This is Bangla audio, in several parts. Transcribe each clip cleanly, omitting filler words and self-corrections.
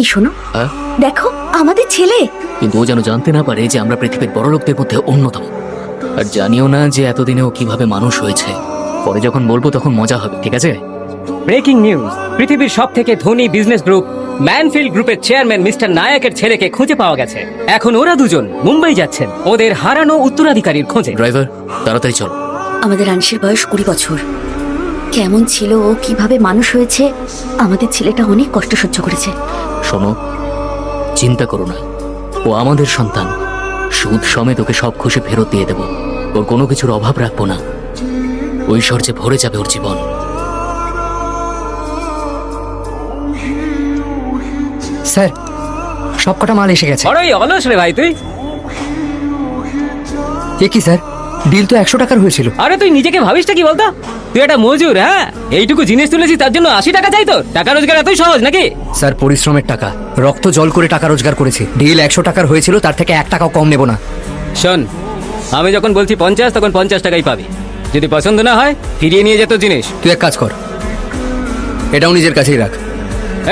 এই শোনো, দেখো আমাদের ছেলে। কিন্তু ও যেন জানতে না পারে যে আমরা পৃথিবীর বড় লোকদের মধ্যে অন্যতম। আর জানিও না যে এতদিনে ও কিভাবে মানুষ হয়েছে। পরে যখন বলবো তখন মজা হবে, ঠিক আছে? ব্রেকিং নিউজ, পৃথিবীর সবথেকে ধনী বিজনেস গ্রুপ ম্যানফিল্ড গ্রুপের চেয়ারম্যান মিস্টার নায়কের ছেলেকে খুঁজে পাওয়া গেছে। এখন ওরা দুজন মুম্বাই যাচ্ছেন ওদের হারানো উত্তরাধিকারীর খোঁজে। ড্রাইভার, তাড়াতাড়ি চল। আমাদের আংশির বয়স 20 বছর। কেমন ছিল ও, কিভাবে মানুষ হয়েছে, আমাদের ছেলেটা অনেক কষ্ট সহ্য করেছে। শোনো, চিন্তা করো না, ও আমাদের সন্তান। সুদ সমেত ওকে সব খুশি ফেরত দিয়ে দেব। ওর কোনো কিছুর অভাব রাখবো না। ঐশ্বর্যে ভরে যাবে ওর জীবন। স্যার, সবকটা মাল এসে গেছে। বড়ই অলস রে ভাই তুই। এ কি স্যার, বিল তো 100 টাকার হয়েছিল। আরে তুই নিজেকে ভাবিসটা কি বলতো? তুই একটা মজুর, হ্যাঁ? এইটুকু জিনিস তুলেছিস তার জন্য 80 টাকা চাই তোর? টাকা রোজগার এতই সহজ নাকি? স্যার, পরিশ্রমের টাকা, রক্ত জল করে টাকা রোজগার করেছি। ডিল 100 টাকার হয়েছিল, তার থেকে 1 টাকাও কম নেব না। শোন, আমি যখন বলছি 50 তখন 50 টাকাই পাবি। যদি পছন্দ না হয় ফিরিয়ে নিয়ে যেত জিনিস। তুই এক কাজ কর, এটাও নিজের কাছেই রাখ।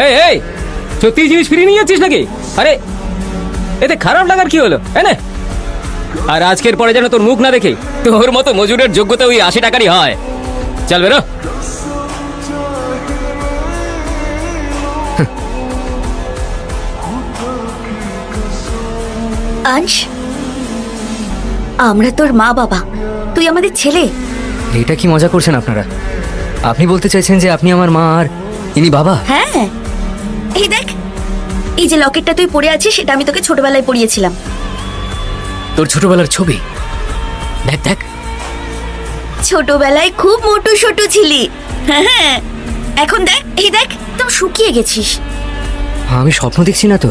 এই এই, সত্যি জিনিস ফিরিয়ে নিয়ে যাচ্ছিস নাকি? আরে এতে খারাপ লাগার কি হলো, এনে। আর আজকের পরে যেন তোর মুখ না দেখে। তোর মতো মজুরের যোগ্যতা ওই 80 টাকারই হয়। চল বেরো। আংশ, আমরা তোর মা বাবা, তুই আমাদের ছেলে। এটা কি মজা করছেন আপনারা? আপনি বলতে চাইছেন যে আপনি আমার মা আর ইনি বাবা? হ্যাঁ, এই দেখ, এই যে লকেটটা তুই পরে আছিস সেটা আমি তোকে ছোটবেলায় পরিয়েছিলাম। তোর ছোটবেলার ছবি দেখ দেখ। ছোটবেলায় খুব মোটু সোটু ছিলি। হ্যাঁ, এখন দেখ, এই দেখ, একদম শুকিয়ে গেছিস। আমি স্বপ্ন দেখছি না তো?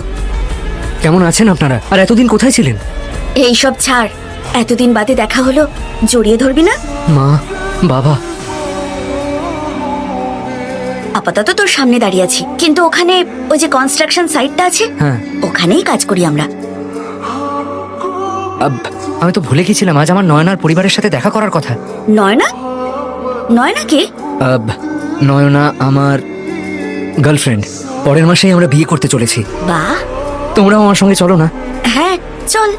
কেমন আছেন আপনারা? আর এতদিন কোথায় ছিলেন? এই সব ছাড়, এতদিন বাদে দেখা হলো, জড়িয়ে ধরবি না? মা, বাবা। আপাতত তোর সামনে দাঁড়িয়ে আছি, কিন্তু ওখানে ওই যে কনস্ট্রাকশন সাইটটা আছে, হ্যাঁ, ওখানেই কাজ করি আমরা। আমি তো ভুলে গেছিলাম, আজ আমার নয়নার পরিবারের সাথে দেখা করার কথা। নয়না? নয়না কে? নয়না আমার গার্লফ্রেন্ড। পরের মাসেই আমরা বিয়ে করতে চলেছি। বাহ। তোমরাও আমার সঙ্গে চলো না? হ্যাঁ চল।